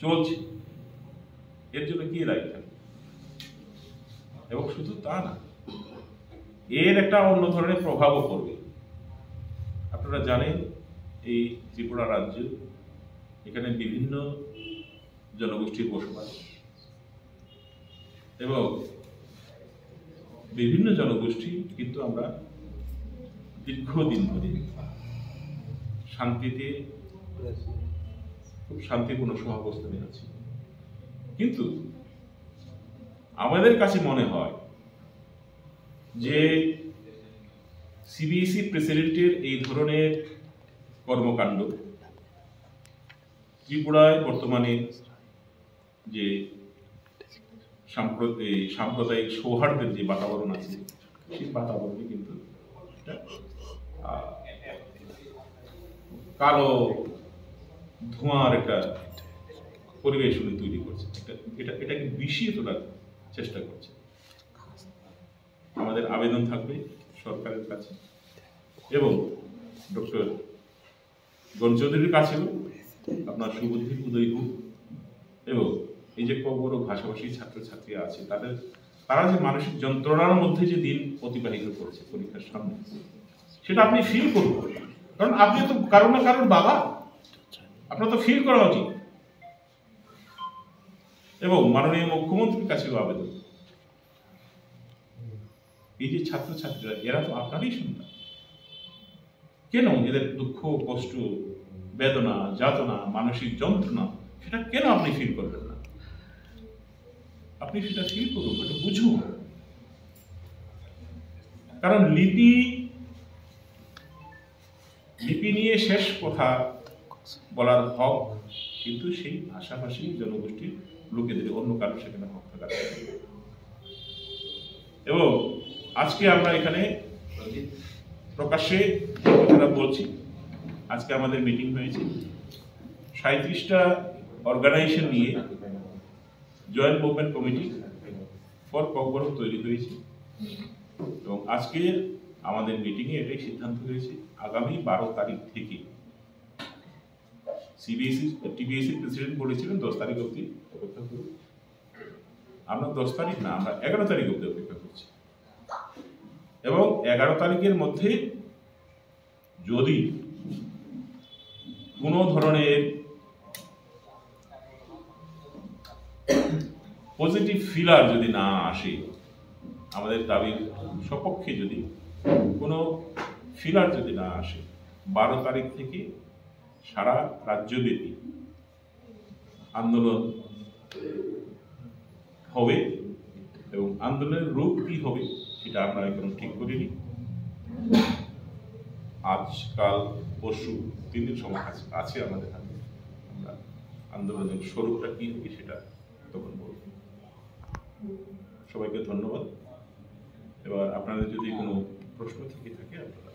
চলছে, এর জন্য কি দায়ী থাকবে? এবং শুধু তা না, এর একটা অন্য ধরনের প্রভাবও পড়বে। আপনারা জানেন এই ত্রিপুরা রাজ্য, এখানে বিভিন্ন জনগোষ্ঠীর বসবাস এবং বিভিন্ন জনগোষ্ঠী কিন্তু আমরা দীর্ঘদিন ধরে শান্তিতে খুব শান্তিপূর্ণ সহাবস্থানে আছি। কিন্তু আমাদের কাছে মনে হয় যে সিবিএসই প্রেসিডেন্টের এই ধরনের কর্মকাণ্ড ত্রিপুরায় বর্তমানে যে সাম্প্রদায়িক সৌহার্দ্যের যে বাতাবরণ আছে, সেই বাতাবরণে কিন্তু কালো ধোঁয়ার একটা পরিবেশ উনি তৈরি করছে, এটাকে বিষিয়ে তোলার চেষ্টা করছে। আমাদের আবেদন থাকবে সরকারের কাছে এবং ডক্টর গণচৌধুরীর কাছেও আপনার সুবুদ্ধির উদয় হোক, এবং এই যে বড় ভাষাভাষী ছাত্রছাত্রী আছে তারা যে মানসিক যন্ত্রণার মধ্যে যে দিন অতিবাহিত করছে পরীক্ষার সামনে, সেটা আপনি ফিল করুন, কারণ আপনি তো কারো না কারোর বাবা, আপনার তো ফিল করা উচিত। এবং মাননীয় মুখ্যমন্ত্রীর কাছেও আবেদন, এই যে ছাত্রছাত্রীরা এরা তো আপনারই সন্তান, কেন এদের দুঃখ কষ্ট বেদনা যাতনা মানসিক যন্ত্রণা সেটা কেন আপনি ফিল করবেন না? আপনি সেটা ফিল করুন, এটা বুঝুন। কারণ লিপি নিয়ে শেষ কথা বলার হক কিন্তু সেই ভাষাভাষী জনগোষ্ঠীর লোকেদের, অন্য কারো সেখানে হক থাকার। এবং আজকে আমরা এখানে প্রকাশ্যে কথাটা বলছি, আজকে আমাদের মিটিং হয়েছে 37টা অর্গানাইজেশন নিয়ে joint movement committee for Kokborok তৈরি হয়েছে। এবং আজকে আমাদের মিটিংয়ে এটাই সিদ্ধান্ত হয়েছে, আগামী 12 তারিখ থেকে টিবিএসসি প্রেসিডেন্ট বলেছিলেন 10 তারিখ অবধি অপেক্ষা করুন। আমরা 10 তারিখ না, আমরা 11 তারিখ অবধি অপেক্ষা করছি। এবং 11 তারিখের মধ্যে যদি কোনো ধরনের পজিটিভ ফিলার যদি না আসে, আমাদের দাবির সপক্ষে যদি কোনো ফিলার যদি না আসে, 12 তারিখ থেকে সারা রাজ্যব্যাপী আন্দোলন হবে। এবং আন্দোলনের রূপ কি হবে সেটা আমরা এখন ঠিক করিনি। আজকাল পরশু 3 দিন সময় আছে আমাদের হাতে, আমরা আন্দোলনের স্বরূপটা কি হবে সেটা তখন বলব। সবাইকে ধন্যবাদ। এবার আপনাদের যদি কোনো প্রশ্ন থেকে থাকে আপনারা